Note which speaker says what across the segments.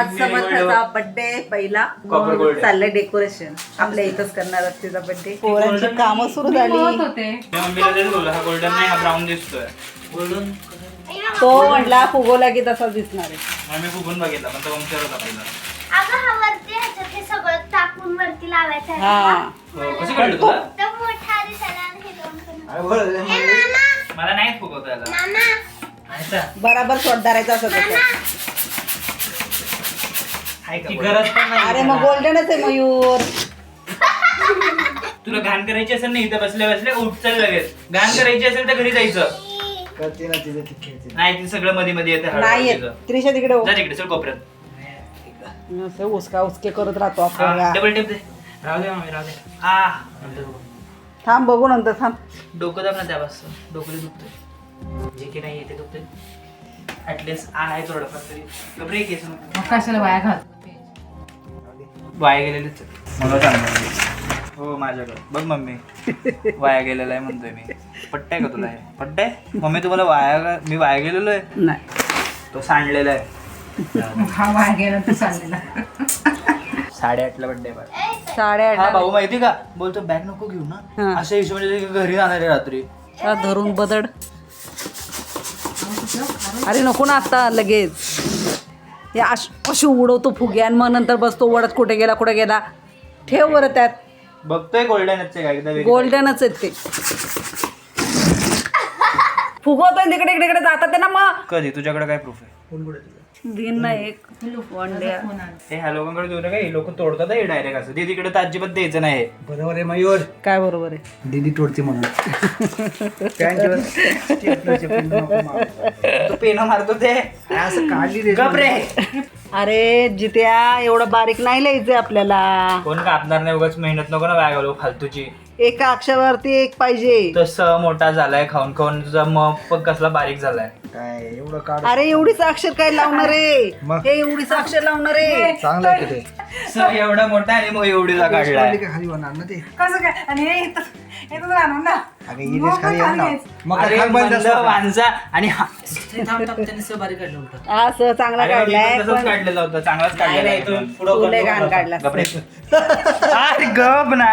Speaker 1: आज समर्थाचा बर्थडे पहिला चाललंय डेकोरेशन. आपल्या इथंच करणार तिचा बर्थडे. पोरांची कामं सुरू झाली.
Speaker 2: गोल्डन नाही, हा ब्राऊन दिसतोय.
Speaker 1: तो म्हणला फुगवला की तसाच दिसणार आहे.
Speaker 2: मी फुगून बघितला पण तो आमच्यावर होता पहिला.
Speaker 3: अगं हा वरती ह्याच्यात हे सगळं टाकून वरती लावायचं आहे.
Speaker 1: हा
Speaker 2: कसं कळलं तुला?
Speaker 3: तर मोठा दिसायला आणि हे दोन करून.
Speaker 2: मला नाही फुगवता याला.
Speaker 3: मामा
Speaker 1: बराबर शॉट धरायचा असं तसं.
Speaker 2: ती गरज पण नाही.
Speaker 1: अरे मग गोल्डनच आहे मयूर.
Speaker 2: तुला घाण करायची असेल ना इथं बसल्या बसल्या उठ चल लगेच. घाण करायची असेल तर घरी जायचं. नाही ती सगळं मध्ये मध्ये येते.
Speaker 1: नाही येत. त्रिशा तिकडे हो.
Speaker 2: जा तिकडे चल कोपऱ्यात.
Speaker 1: असं उसका उसके करत राहतो आपण.
Speaker 2: डबल टेप दे. राहू दे मामी राहू दे.
Speaker 1: थांब बघू नंतर थांब.
Speaker 2: डोकं दाब ना त्यापासून. डोकं दुखतंय. जे की नाही येते दुखतंय. ऍटलीस्ट आहे थोडंफार तरी. ब्रेक आहे.
Speaker 4: कशाला वाया घाल.
Speaker 2: वाया गेलेलेच मला चांगलं. हो माझ्याकडे बघ मम्मी वाया गेलेला आहे म्हणतोय मी. पट्टाय का तुला हे? पट्टाय मम्मी तुम्हाला मी वाया गेलेलो आहे.
Speaker 1: नाही
Speaker 2: तो सांडलेला आहे.
Speaker 4: हा वाया गेला तर चाललेला.
Speaker 2: 8:30ला बड्डे आहे.
Speaker 1: 8:30.
Speaker 2: हा भाऊ माहिती का बोलतो बॅग नको घेऊ
Speaker 1: हा.
Speaker 2: ना अशा हिशोबाने घरी जाणार आहे रात्री.
Speaker 1: धरून बदड. अरे नको ना आता लगेच. हे अशी उडवतो फुगे आणि मग नंतर बसतो वडत कुठे गेला. ठेव बरं त्यात.
Speaker 2: बघतोय गोल्डनच आहे का एकदा
Speaker 1: गोल्डनच आहेत ते. फुगवतोय तिकडे इकडे जातात ना मग.
Speaker 2: कधी तुझ्याकडे काय प्रूफ आहे?
Speaker 1: दिन ना एक वंड्या.
Speaker 2: ते ह्या लोकांकडे देऊ नका. हे लोक तोडतात हे डायरेक्ट असं. ते तिकडे तर अजिबात द्यायचं नाही.
Speaker 5: बरोबर आहे मयूर.
Speaker 1: काय बरोबर आहे.
Speaker 5: दीदी तोडते म्हणून
Speaker 2: तो पेन मारतो ते
Speaker 5: असं काढली रे.
Speaker 2: गप रे.
Speaker 1: अरे जित्या एवढं बारीक नाही लिहायचंय आपल्याला.
Speaker 2: कोण कापणार नाही उगाच मेहनत नको ना वाया घालू फालतूची.
Speaker 1: एका अक्षरावरती एक पाहिजे.
Speaker 2: तसं मोठा झालाय खाऊन खाऊन तुझा मग पण कसला बारीक झालाय.
Speaker 5: काय एवढं काढ.
Speaker 1: अरे एवढीच अक्षर काय लावणार आहे.
Speaker 5: मग?
Speaker 1: हे एवढीच अक्षर लावणार आहे.
Speaker 5: चांगलं आहे की ते.
Speaker 2: एवढा मोठा आणि मग एवढीचा काढलाय.
Speaker 5: खाली होणार ना ते.
Speaker 4: कसं काय आणि हे इथं आणून ना.
Speaker 5: अगं इथेच खाली आहे ना. मग
Speaker 2: अरे
Speaker 5: काय बंद
Speaker 2: म्हणलं
Speaker 5: असतं?
Speaker 2: माणसा आणि
Speaker 1: असं चांगला काढलाय पण
Speaker 2: काढलेला होता चांगलाच काढलेला
Speaker 1: तू लय घाण काढला.
Speaker 2: अरे गप ना.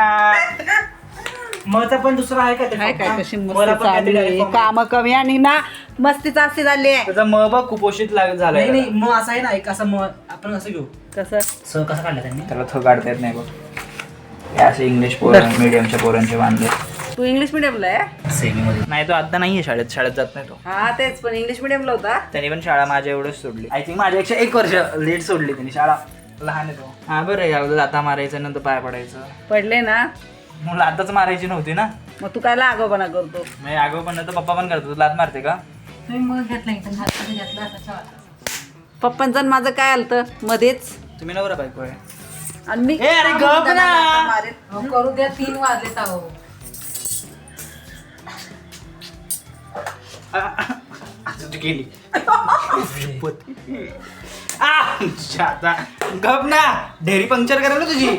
Speaker 5: मग पण दुसरा आहे का
Speaker 1: काय काय कशी मस्त चालू आहे. काम कमी आणि ना मस्ती जास्ती झाली आहे.
Speaker 2: त्याचा म बघ कुपोषित झालाय.
Speaker 5: मग असं आहे ना एक असं मग आपण असं घेऊ.
Speaker 1: कसं
Speaker 5: स कसं काढलं त्यांनी.
Speaker 2: त्याला थो काढता येत नाही बघ. हे असे इंग्लिश मीडियमच्या पोरांचे बांधले.
Speaker 1: तू इंग्लिश मिडियमला आहे.
Speaker 5: सेमी मध्ये
Speaker 2: नाही तो आता नाहीये शाळेत जात नाही तो.
Speaker 1: हा तेच पण इंग्लिश मिडियमला होता.
Speaker 2: त्याने पण शाळा माझ्या एवढंच सोडली. आय थिंक माझ्यापेक्षा 1 वर्ष लेट सोडली त्यांनी शाळा. लहान आहे तो. हा बरं यावं लाता मारायचं नंतर पाय पडायचं.
Speaker 1: पडले ना
Speaker 2: मला आताच मारायची नव्हती ना.
Speaker 1: मग तू काय आगोपणा करतो.
Speaker 2: म्हणजे आगो पण तर पप्पा पण करतो. लात मारते का?
Speaker 4: तुम्ही मग घेतला इथं हात घेतला असा.
Speaker 1: पप्पांचं आणि माझं काय आलतं मध्येच.
Speaker 2: तुम्ही नवरा बायको आहे.
Speaker 1: आणि मी
Speaker 2: ए, अरे गप ना.
Speaker 1: मारेन.
Speaker 4: हो, करू द्या 3 वाजलेत अहो.
Speaker 2: असं तू केली. आता गप ना. ढेरी पंक्चर करा ना तुझी.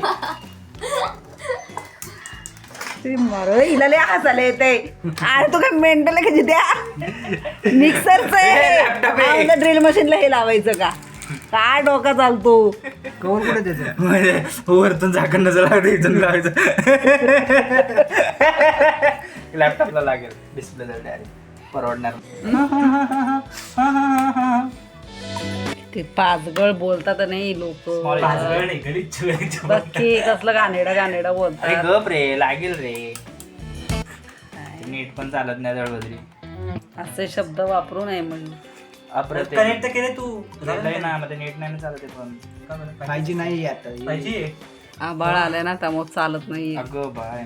Speaker 1: ते मरो हिला लय हसायला येते. अरे तू काय मेंटल आहे का जित्या. मिक्सरचं
Speaker 2: Laptop आहे.
Speaker 1: आहे ड्रिल मशीनला हे लावायचं का. काय डोका चालतो.
Speaker 5: कवर कुठे त्याचं.
Speaker 2: म्हणजे वरतून झाकण नजर लागतं इथून लावायचं. लॅपटॉपला लागेल डिस्प्लेला डायरेक्ट परवडणार.
Speaker 1: ते पाचगळ बोलतात नाही लोक. बघी कसलं गाणेडा बोलतात.
Speaker 2: अरे गप रे लागेल रे. नीट पण चालत नाही दळबद्री.
Speaker 1: असे शब्द वापरू नये म्हणून.
Speaker 2: अप्रतिम.
Speaker 5: कनेक्ट तर केले तू.
Speaker 2: झालंय ना मध्ये नीट नाही ना चालत आहे पण.
Speaker 5: पाहिजे नाही आता
Speaker 2: पाहिजे.
Speaker 1: आबाळ आलाय ना त्यामुळे चालत नाही.
Speaker 2: अगं बाय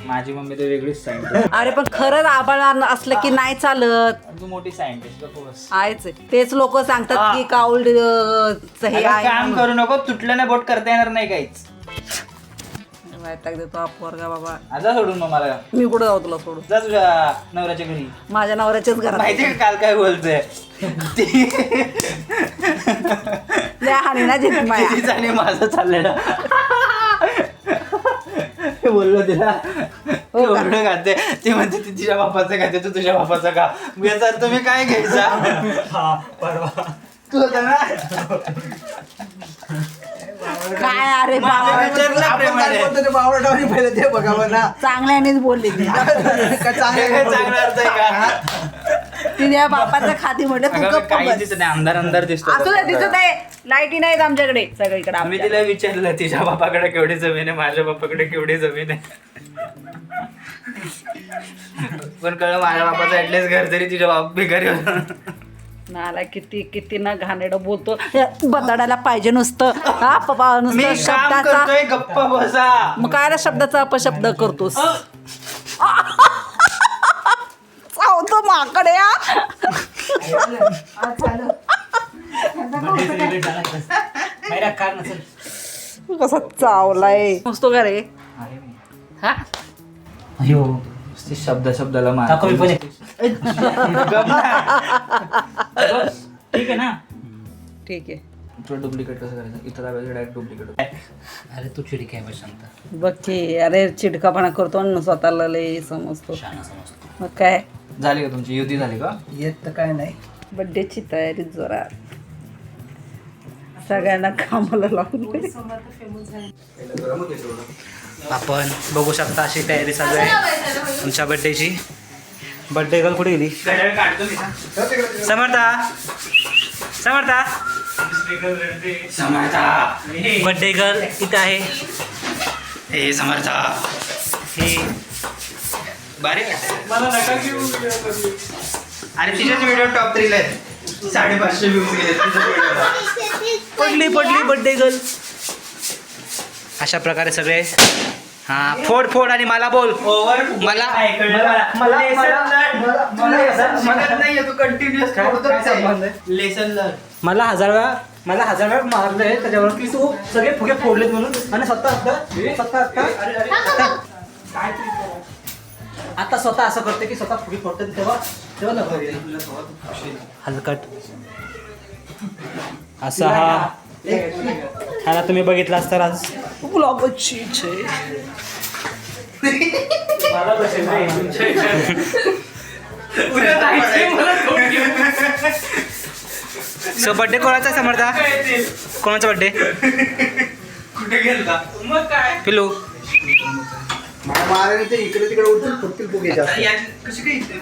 Speaker 2: माझी मम्मी तर वेगळीच सायंटिस्ट.
Speaker 1: अरे पण खरंच आबाळ असलं की नाही चालत.
Speaker 2: तू मोठी सायंटिस्ट बस.
Speaker 1: आहेच आहे. तेच लोक सांगतात की काउल हे आहे
Speaker 2: काम करू नको. तुटलं नाही बोट करता येणार नाही काहीच.
Speaker 1: वैताग देतो हा पोरगा बाबा.
Speaker 2: आता सोडून मग मला.
Speaker 1: मी कुठं जाऊ तुला सोडून.
Speaker 2: जा तुझ्या नवऱ्याच्या घरी.
Speaker 1: माझ्या नवऱ्याच्याच घरात.
Speaker 2: माहितीये का काल काय बोलतोय.
Speaker 1: हानी ना जित माया.
Speaker 2: तिचं आणि माझं चाललेलं. बोललो तिला एवढं खाते. ती म्हणते ती तिच्या बापाचं खाते तू तुझ्या बापाचं का. सर तुम्ही काय घ्यायचा.
Speaker 5: परवा
Speaker 2: तू होता ना
Speaker 1: काय अरे बाबा
Speaker 5: आपण काय बोलतो ते बावळटावणी पहिले ते बघावं ना.
Speaker 1: चांगल्यानेच बोलली ती
Speaker 5: काय चांगलं
Speaker 2: चांगला अर्थ आहे का
Speaker 1: तिने बापाचं खाती म्हटलं तू
Speaker 2: अगं,
Speaker 1: गप्प
Speaker 2: काही
Speaker 1: बस.
Speaker 2: दिसत नाही अंधार अंधार दिसतो
Speaker 1: असू दे दिसत आहे लाईटी नाहीत आमच्याकडे सगळीकडे
Speaker 2: मी
Speaker 1: आमच्या.
Speaker 2: तिला विचारलं तिच्या बापाकडे केवढी जमीन आहे माझ्या बापाकडे केवढी जमीन आहे पण कळलं माझ्या बापाचं ऍटलीस्ट घर तरी तिच्या बाप भिकारी होता
Speaker 1: नाला किती किती ना घाणेरडं बोलतो बदडायला पाहिजे नुसतं हा पप्पा
Speaker 2: मी
Speaker 1: नुसतं
Speaker 2: काम
Speaker 1: शब्दाचा
Speaker 2: करतोय गप्प बसा
Speaker 1: मग काय शब्दाचा अपशब्द करतोस चावतो माकडे कसा चावलाय मस्तो का रे हा
Speaker 2: शब्द शब्दाला मार ठीक आहे ना
Speaker 1: ठीक आहे
Speaker 2: तुला डुप्लिकेट कसं करायचं इथं दाबायचं डायरेक्ट डुप्लिकेट
Speaker 5: अरे तू चिडी काय बस सांगता
Speaker 1: बघ की अरे चिडकापणा करतो आणि स्वतःला लय समजतो
Speaker 5: शाना समजतो.
Speaker 1: मग काय
Speaker 2: झाली का तुमची युती झाली का
Speaker 5: येत तर काय नाही.
Speaker 1: बड्डेची तयारी जोरात सगळ्यांना कामाला लावून
Speaker 5: आपण बघू शकता अशी तयारी चालू आहे तुमच्या बर्थडेची. बर्थडे गर्ल कुठे गेली? समर्था समर्था बर्थडे गर्ल इथं आहे.
Speaker 2: हे समर्था
Speaker 5: हे
Speaker 2: भारी अरे तिच्याच व्हिडिओ टॉप 3 आहेत 550 व्ह्यूज गेले तिच्या व्हिडिओला
Speaker 5: पडली बर्थडे गर्ल. अशा प्रकारे सगळे हा फोड फोड आणि मला बोल
Speaker 2: ओव्हर
Speaker 5: मला
Speaker 2: लेसन लर्न
Speaker 5: मला 1000 वेळा मारलंय त्याच्यावर की तू सगळे फुगे फोडलेत म्हणून आणि आता स्वतः असं करते की स्वतः फुगे फोडतात तेव्हा हलकट असा ह्याला तुम्ही बघितलास तर आज सो बर्थडे कोणाचा आहे समर्था? कोणाचा बर्थडे?
Speaker 2: कुठे गेलता मग काय
Speaker 5: पिलू
Speaker 6: महाराजांचे इकडे तिकडे उठून फुटतील फुगे जास्त
Speaker 2: कशी काय इथे?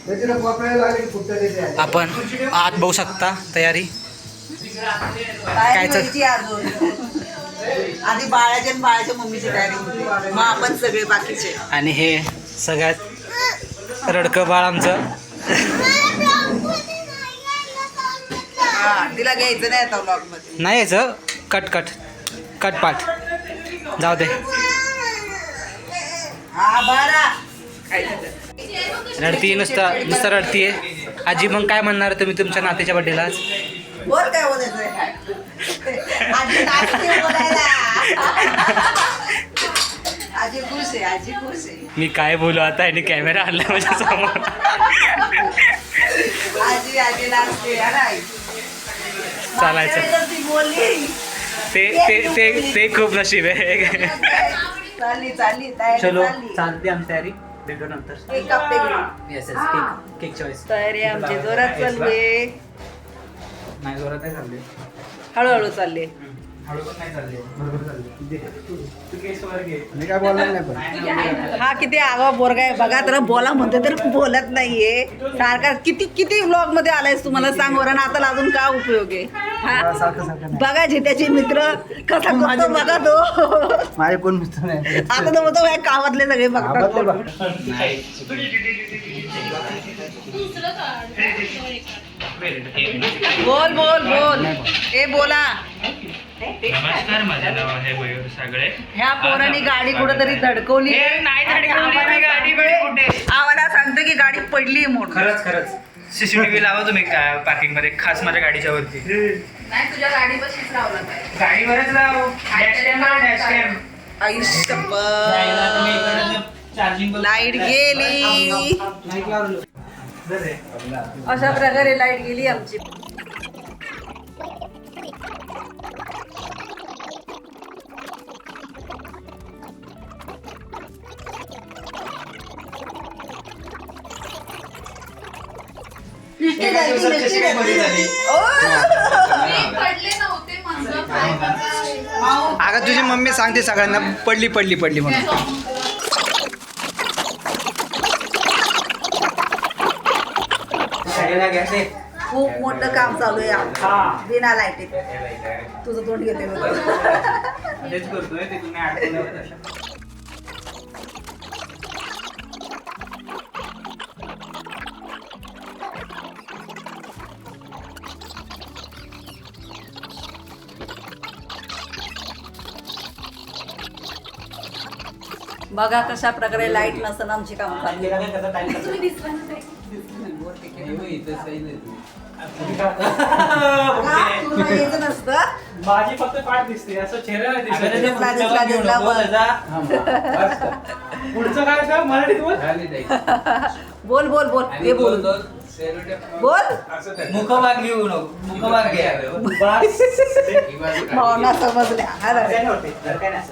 Speaker 6: त्याच्याला वापरायला लागले की फुटतात येते
Speaker 5: आपण आत बघू शकता तयारी
Speaker 1: तयारी व्हायची अजून आधी बाळाच्या मम्मीची तयारी होती मग आपण सगळे बाकीचे
Speaker 5: आणि हे सगळ्यात रडकं बाळ आमचं
Speaker 1: हा तिला घ्यायचं नाही आता व्लॉग मध्ये
Speaker 5: नाही यायचं कट पाठ जाऊ दे
Speaker 1: हा बरा
Speaker 5: रडतीये नुसतं रडतीये. आजी मग काय म्हणणार तुम्ही तुमच्या नातीच्या बड्डेला?
Speaker 1: बोल काय बोलायचं आजी नाचते बोलायला आजी खुश आहे
Speaker 5: मी काय बोलू आता आणि कॅमेरा आणला माझ्या समोर.
Speaker 1: आजी नाचते
Speaker 5: चालायचं
Speaker 1: ती बोलली
Speaker 5: ते खूप नशीब आहे.
Speaker 1: चालली तयारी
Speaker 5: चलो
Speaker 1: चालली
Speaker 5: चालते आमची तयारी भेटू नंतर.
Speaker 1: केक कापते गेली
Speaker 5: येस केक चॉईस.
Speaker 1: तयारी आमची जोरात चालू आहे
Speaker 2: नाही जोरात नाही चालले
Speaker 1: हळूहळू चालली
Speaker 2: हळू पण नाही चालले बरोबर चालले तू केस वर घे
Speaker 6: मी काय बोलणार नाही पण
Speaker 1: हा किती आगाव पोरगा आहे बघा तर बोला म्हणते तर बोलत नाहीये सारखा किती व्लॉग मध्ये आलायस तुम्हाला सांग बरं आता अजून काय उपयोग आहे हा
Speaker 6: सारखं
Speaker 1: बघा त्याचे मित्र कसा करतो बघा तो
Speaker 6: माझे कोण मित्र नाही
Speaker 1: आता तो म्हणतो "बाई, गावातले सगळे बघतात बोल ए बोला
Speaker 2: नमस्कार माझे नाव आहे मयूर सागळे
Speaker 1: ह्या पोरांनी गाडी कुठेतरी धडकवली आम्हाला सांगतो की गाडी पडली म्हणून
Speaker 2: खरंच सीसीटीव्ही लावा तुम्ही पार्किंग मध्ये खास माझ्या गाडीच्या वरती
Speaker 1: नाही तुझ्या गाडी बशीच लावला
Speaker 2: गाडीवरच लाव चार्जिंग
Speaker 1: लाईट गेली अशा प्रकारे लाईट गेली आमची
Speaker 2: एका दिवसात कशी काय बरी झाली?
Speaker 5: मम्मी सांगते सगळ्यांना पडली पडली पडली म्हणून.
Speaker 1: खूप मोठं काम चालू आहे आमचं. बिना लाईटीत तुझं तोंड घेते मी.
Speaker 2: तेच करतोय ते तुम्ही आठवलं.
Speaker 1: बघा कशा प्रकारे लाईट नसताना आमची कामं चालली. तुला यायचं नसतं.
Speaker 7: माझी फक्त पाठ दिसते असं चेहरा नाही दिसत.
Speaker 1: दिसला.
Speaker 7: पुढचं काय का मराठीत बोल.
Speaker 1: बोल बोल बोल ते बोल बोल.
Speaker 2: मुखभाग घेऊ नको, मुखभाग घ्या.
Speaker 1: भावना समजल्या. हा रे.
Speaker 2: काय नव्हते, जर काय नाही.